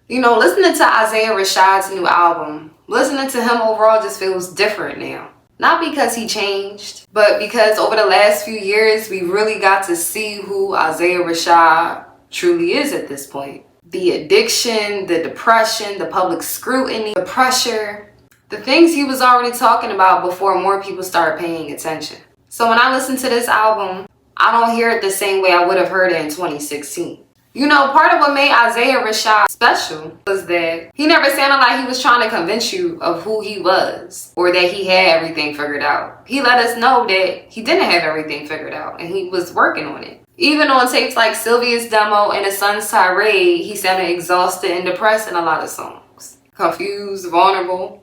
You know, listening to Isaiah Rashad's new album, listening to him overall just feels different now. Not because he changed, but because over the last few years, we really got to see who Isaiah Rashad truly is at this point. The addiction, the depression, the public scrutiny, the pressure, the things he was already talking about before more people started paying attention. So when I listen to this album, I don't hear it the same way I would have heard it in 2016. You know, part of what made Isaiah Rashad special was that he never sounded like he was trying to convince you of who he was or that he had everything figured out. He let us know that he didn't have everything figured out and he was working on it. Even on tapes like Sylvia's Demo and His Son's Tirade, he sounded exhausted and depressed in a lot of songs. Confused, vulnerable,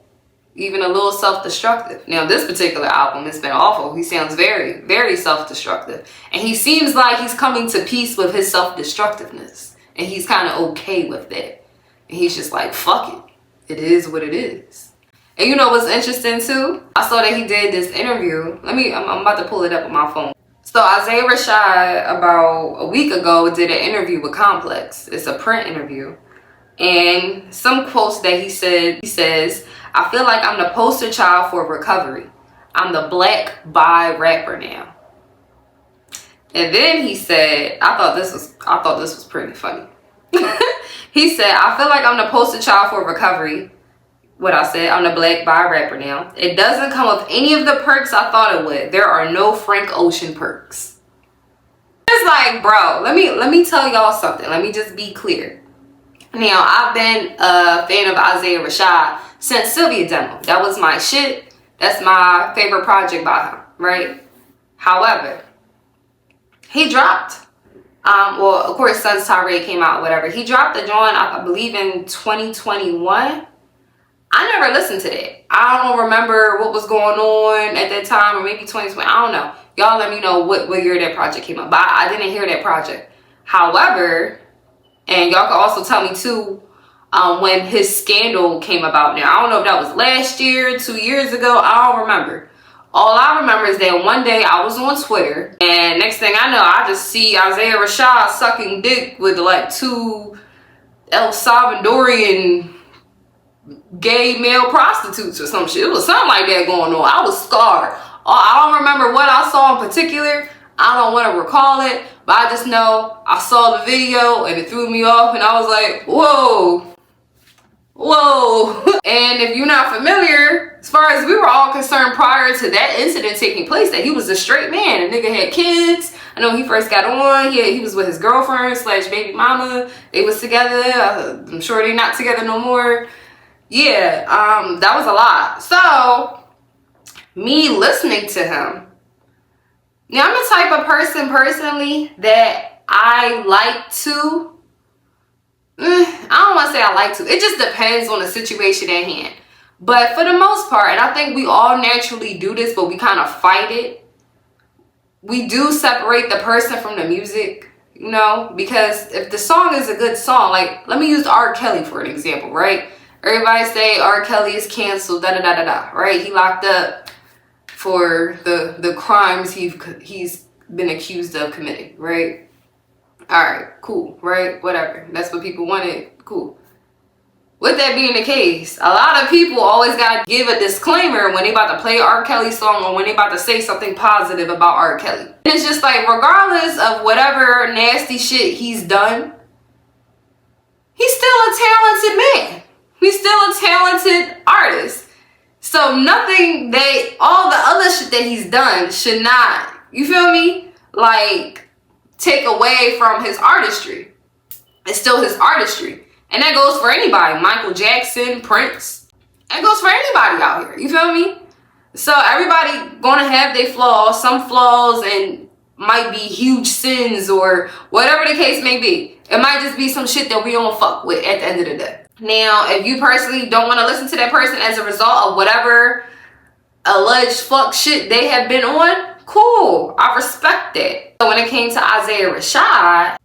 even a little self-destructive. Now, this particular album has been awful. He sounds very, very self-destructive. And he seems like he's coming to peace with his self-destructiveness. And he's kind of okay with that. And he's just like, fuck it. It is what it is. And you know what's interesting too? I saw that he did this interview. I'm about to pull it up on my phone. So Isaiah Rashad, about a week ago, did an interview with Complex. It's a print interview. And some quotes that he says, I feel like I'm the poster child for recovery. I'm the black bi rapper now. And then he said, I thought this was pretty funny. He said, I feel like I'm the poster child for recovery. What I said, I'm the black bi rapper now. It doesn't come with any of the perks I thought it would. There are no Frank Ocean perks. It's like, bro, let me tell y'all something. Let me just be clear. Now, I've been a fan of Isaiah Rashad since Sylvia Demo. That was my shit. That's my favorite project by him, right? However, he dropped, well, of course, Son's Tirade came out, whatever. He dropped the joint, I believe, in 2021. I never listened to that. I don't remember what was going on at that time, or maybe 2020. I don't know. Y'all let me know what year that project came out. But I didn't hear that project. However, and y'all can also tell me too, when his scandal came about. Now, I don't know if that was last year, 2 years ago. I don't remember. All I remember is that one day I was on Twitter, and next thing I know, I just see Isaiah Rashad sucking dick with like 2 El Salvadorian gay male prostitutes or some shit. It was something like that going on. I was scarred. I don't remember what I saw in particular. I don't want to recall it, but I just know I saw the video and it threw me off, and I was like, whoa. And if you're not familiar, as far as we were all concerned prior to that incident taking place, that he was a straight man. The nigga had kids. I know he first got on. He was with his girlfriend / baby mama. They was together. I'm sure they're not together no more. Yeah, that was a lot. So, me listening to him. Now, I'm the type of person personally that I like to. I don't want to say I like to. It just depends on the situation at hand. But for the most part, and I think we all naturally do this, but we kind of fight it. We do separate the person from the music, you know, because if the song is a good song, like, let me use R. Kelly for an example, right? Everybody say R. Kelly is canceled, right? He locked up for the crimes he's been accused of committing, right? All right, cool, right? Whatever. That's what people wanted. Cool. With that being the case, a lot of people always got to give a disclaimer when they about to play R. Kelly song or when they about to say something positive about R. Kelly. And it's just like, regardless of whatever nasty shit he's done, he's still a talented man. He's still a talented artist. So all the other shit that he's done should not, you feel me? Like, take away from his artistry. It's still his artistry. And that goes for anybody. Michael Jackson, Prince. That goes for anybody out here. You feel me? So everybody gonna have their flaws. Some flaws and might be huge sins or whatever the case may be. It might just be some shit that we don't fuck with at the end of the day. Now, if you personally don't want to listen to that person as a result of whatever alleged fuck shit they have been on, cool. I respect that. So when it came to Isaiah Rashad,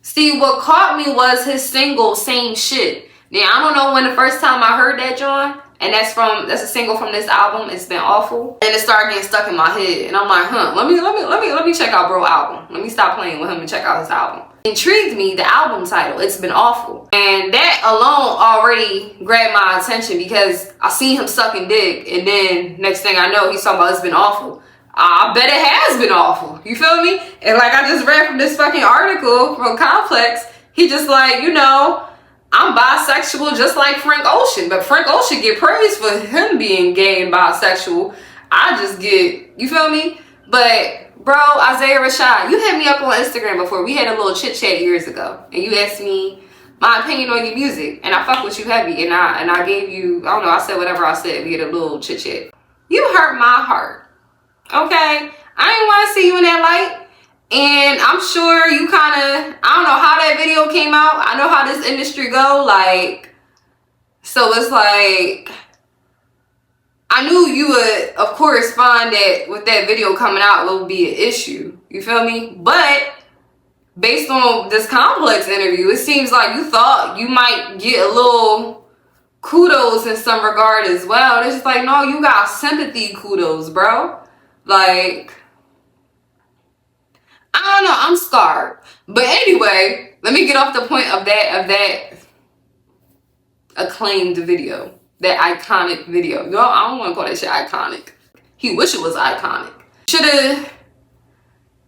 see, what caught me was his single, Same Shit. Now, I don't know when the first time I heard that, John, and that's a single from this album. It's been awful. And it started getting stuck in my head. And I'm like, let me check out bro album. Let me stop playing with him and check out his album. Intrigued me, the album title, It's Been Awful. And that alone already grabbed my attention because I seen him sucking dick, and then next thing I know, he's talking about it's been awful. I bet it has been awful. You feel me? And like I just read from this fucking article from Complex, he just like, you know, I'm bisexual just like Frank Ocean. But Frank Ocean get praised for him being gay and bisexual. I just get, you feel me? But bro, Isaiah Rashad, you hit me up on Instagram before. We had a little chit chat years ago, and you asked me my opinion on your music, and I fuck with you heavy, and I gave you, I don't know, I said whatever I said. We had a little chit chat. You hurt my heart. Okay, I didn't want to see you in that light, and I'm sure you kind of, I don't know how that video came out. I know how this industry go, like, so it's like, I knew you would, of course, find that with that video coming out, it would be an issue. You feel me? But based on this Complex interview, it seems like you thought you might get a little kudos in some regard as well. It's just like, no, you got sympathy kudos, bro. Like, I don't know, I'm scarred. But anyway, let me get off the point of that acclaimed video. That iconic video. No, I don't want to call that shit iconic. He wish it was iconic.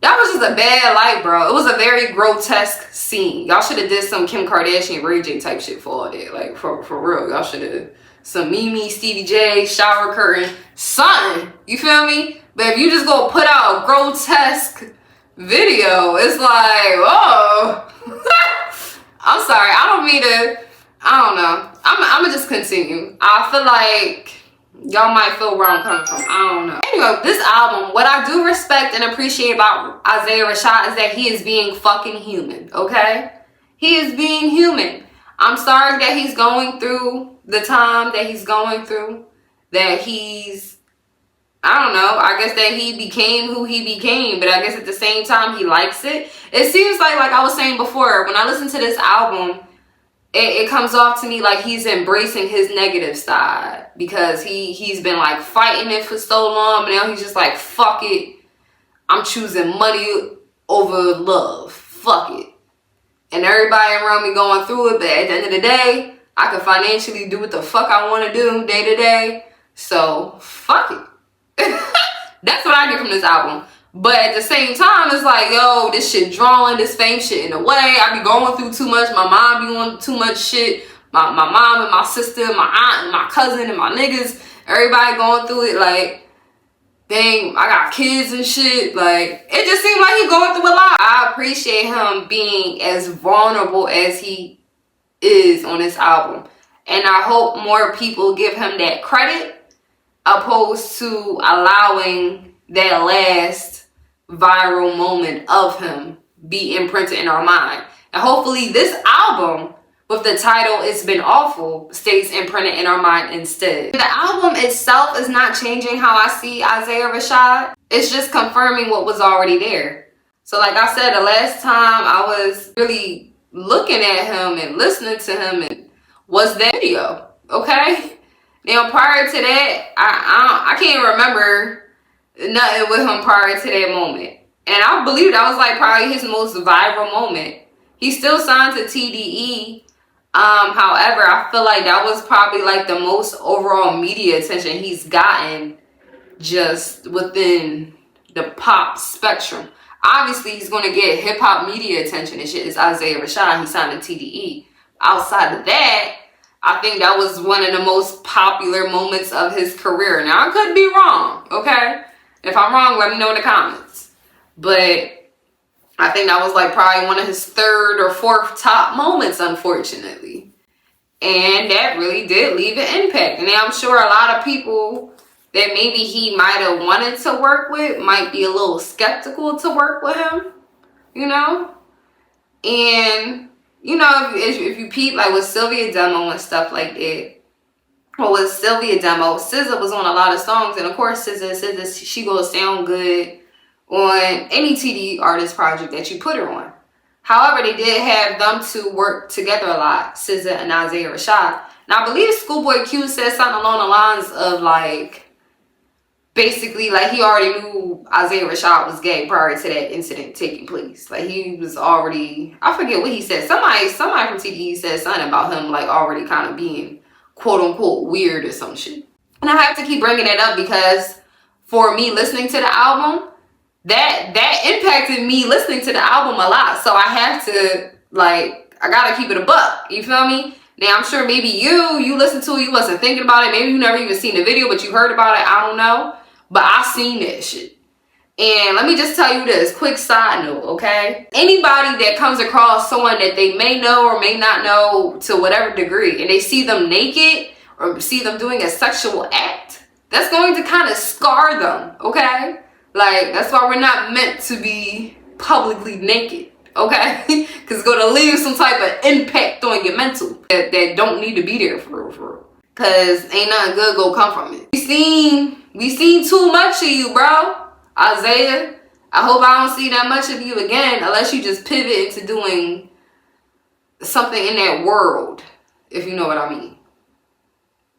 That was just a bad light, bro. It was a very grotesque scene. Y'all should have did some Kim Kardashian, Ray J type shit for all that. Like, for real. Y'all should have some Mimi, Stevie J, shower curtain, something. You feel me? But if you just go put out a grotesque video, it's like, whoa. I'm sorry. I don't mean to, I don't know. I'm gonna just continue. I feel like y'all might feel where I'm coming from. I don't know. Anyway, this album, what I do respect and appreciate about Isaiah Rashad is that he is being fucking human, okay? He is being human. I'm sorry that he's going through the time that he's going through, that he's, I don't know, I guess that he became who he became, but I guess at the same time he likes it. It seems like I was saying before, when I listen to this album, it comes off to me like he's embracing his negative side, because he's been like fighting it for so long, but now he's just like, fuck it, I'm choosing money over love, fuck it. And everybody around me going through it, but at the end of the day, I can financially do what the fuck I want to do day to day, so fuck it. That's what I get from this album. But at the same time, it's like, yo, this shit drawing, this fame shit in a way. I be going through too much. My mom be on too much shit. My mom and my sister, my aunt and my cousin and my niggas, everybody going through it. Like, dang, I got kids and shit. Like, it just seemed like he going through a lot. I appreciate him being as vulnerable as he is on this album. And I hope more people give him that credit, opposed to allowing that last viral moment of him be imprinted in our mind. And hopefully this album with the title It's Been Awful stays imprinted in our mind instead. The album itself is not changing how I see Isaiah Rashad. It's just confirming what was already there. So like I said, the last time I was really looking at him and listening to him was that video, okay? Now prior to that, I can't remember nothing with him prior to that moment. And I believe that was like probably his most viral moment. He still signed to TDE. However, I feel like that was probably like the most overall media attention he's gotten just within the pop spectrum. Obviously, he's going to get hip-hop media attention and shit. It's Isaiah Rashad. He signed to TDE. Outside of that, I think that was one of the most popular moments of his career. Now, I could be wrong, okay? If I'm wrong, let me know in the comments. But I think that was like probably one of his third or fourth top moments, unfortunately. And that really did leave an impact. And I'm sure a lot of people that maybe he might have wanted to work with might be a little skeptical to work with him, you know? And, you know, if you peep, like with Sylvia Demo and stuff like that, well, with Sylvia Demo, SZA was on a lot of songs, and of course SZA, she gonna sound good on any TDE artist project that you put her on. However, they did have them two work together a lot, SZA and Isaiah Rashad. Now, I believe Schoolboy Q said something along the lines of like, basically, like, he already knew Isaiah Rashad was gay prior to that incident taking place. Like, he was already, I forget what he said. Somebody from TDE said something about him, like, already kind of being quote unquote weird or some shit. And I have to keep bringing it up because for me listening to the album, that impacted me listening to the album a lot. So I have to, like, I gotta keep it a buck. You feel me? Now, I'm sure maybe you listened to it, you wasn't thinking about it. Maybe you never even seen the video, but you heard about it. I don't know. But I seen that shit. And let me just tell you this, quick side note, okay? Anybody that comes across someone that they may know or may not know to whatever degree, and they see them naked or see them doing a sexual act, that's going to kind of scar them, okay? Like, that's why we're not meant to be publicly naked, okay? Because it's going to leave some type of impact on your mental that don't need to be there for real. Because ain't nothing good gonna come from it. We seen too much of you, bro. Isaiah, I hope I don't see that much of you again unless you just pivot into doing something in that world, if you know what I mean.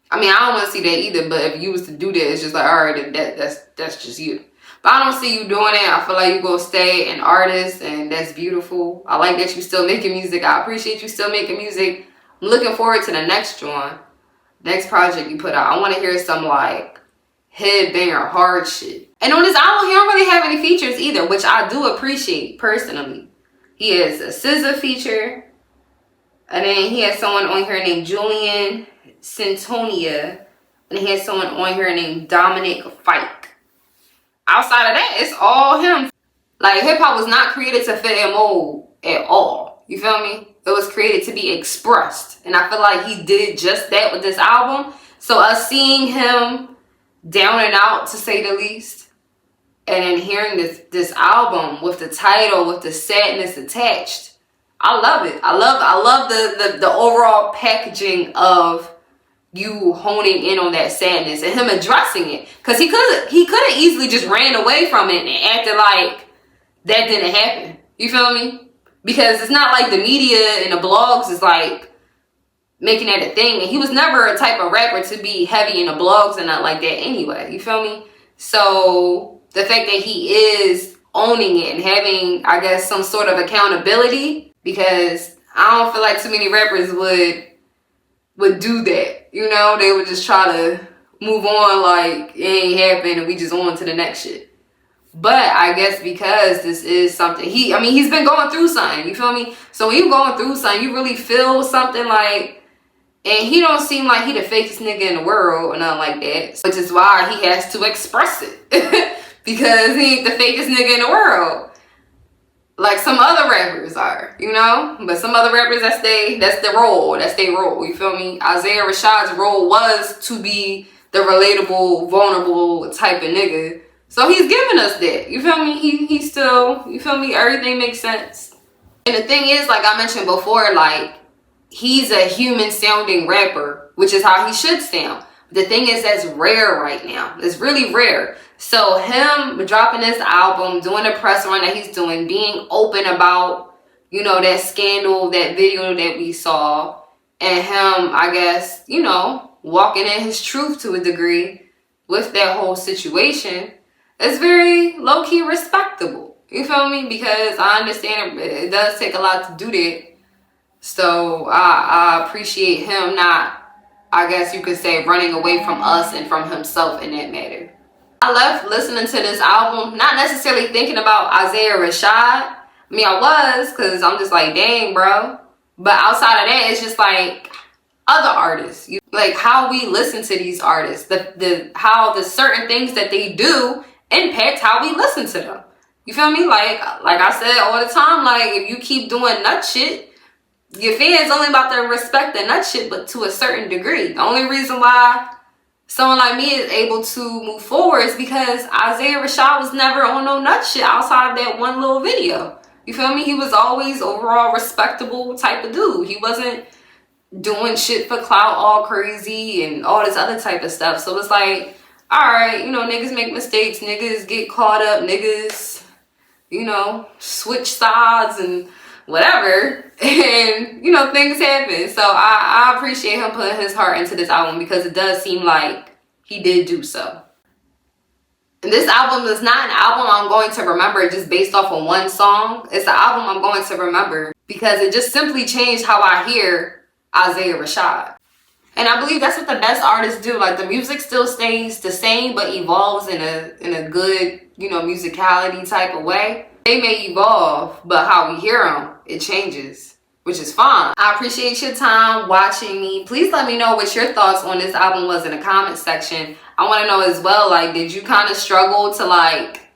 I mean, I don't want to see that either, but if you was to do that, it's just like, all right, that's just you. But I don't see you doing it. I feel like you're going to stay an artist, and that's beautiful. I like that you still making music. I appreciate you still making music. I'm looking forward to the next one, next project you put out. I want to hear some, like, headbanger hard shit. And on this album, he don't really have any features either, which I do appreciate personally. He has a SZA feature, and then he has someone on here named Julian Centonia, and he has someone on here named Dominic Fike. Outside of that, it's all him. Like, hip-hop was not created to fit a mold at all. You feel me? It was created to be expressed. And I feel like he did just that with this album. So us seeing him down and out, to say the least, and then hearing this album with the title, with the sadness attached, I love it. I love the overall packaging of you honing in on that sadness and him addressing it. Because he could have easily just ran away from it and acted like that didn't happen. You feel me? Because it's not like the media and the blogs is like making that a thing. And he was never a type of rapper to be heavy in the blogs and not like that anyway. You feel me? So the fact that he is owning it and having, I guess, some sort of accountability, because I don't feel like too many rappers would do that. You know, they would just try to move on like it ain't happened and we just on to the next shit. But I guess because this is something, he's been going through something, you feel me? So when you going through something, you really feel something like, and he don't seem like he the fakest nigga in the world or nothing like that. Which is why he has to express it. Because he ain't the fakest nigga in the world. Like some other rappers are, you know? But some other rappers, that's their role. That's their role, you feel me? Isaiah Rashad's role was to be the relatable, vulnerable type of nigga. So he's giving us that, you feel me? He's still, you feel me? Everything makes sense. And the thing is, like I mentioned before, like, he's a human sounding rapper, which is how he should sound. The thing is, that's rare right now. It's really rare. So him dropping this album, doing the press run that he's doing, being open about, you know, that scandal, that video that we saw, and him, I guess, you know, walking in his truth to a degree with that whole situation, it's very low-key respectable. You feel me? Because I understand it does take a lot to do that. So I appreciate him not, I guess you could say, running away from us and from himself in that matter. I left listening to this album, not necessarily thinking about Isaiah Rashad. I mean, I was, because I'm just like, dang, bro. But outside of that, it's just like other artists. Like how we listen to these artists. How the certain things that they do impact how we listen to them. You feel me? Like I said all the time, like if you keep doing nut shit, your fans only about to respect the nut shit, but to a certain degree. The only reason why someone like me is able to move forward is because Isaiah Rashad was never on no nut shit outside of that one little video. You feel me? He was always overall respectable type of dude. He wasn't doing shit for clout all crazy and all this other type of stuff. So it's like, all right, you know, niggas make mistakes. Niggas get caught up. Niggas, you know, switch sides and whatever. And, you know, things happen. So I appreciate him putting his heart into this album because it does seem like he did do so. And this album is not an album I'm going to remember just based off of one song. It's an album I'm going to remember because it just simply changed how I hear Isaiah Rashad. And I believe that's what the best artists do. Like, the music still stays the same but evolves in a good, you know, musicality type of way. They may evolve, but how we hear them, it changes, which is fine. I appreciate your time watching me. Please let me know what your thoughts on this album was in the comment section. I want to know as well, like, did you kind of struggle to, like,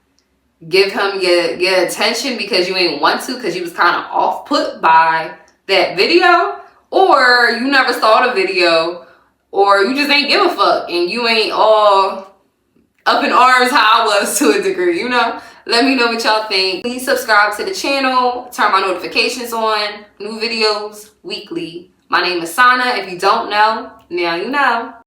give him your attention because you ain't want to, because you was kind of off put by that video? Or you never saw the video, or you just ain't give a fuck and you ain't all up in arms how I was to a degree, you know? Let me know what y'all think. Please subscribe to the channel, turn my notifications on, new videos weekly. My name is Sana. If you don't know, now you know.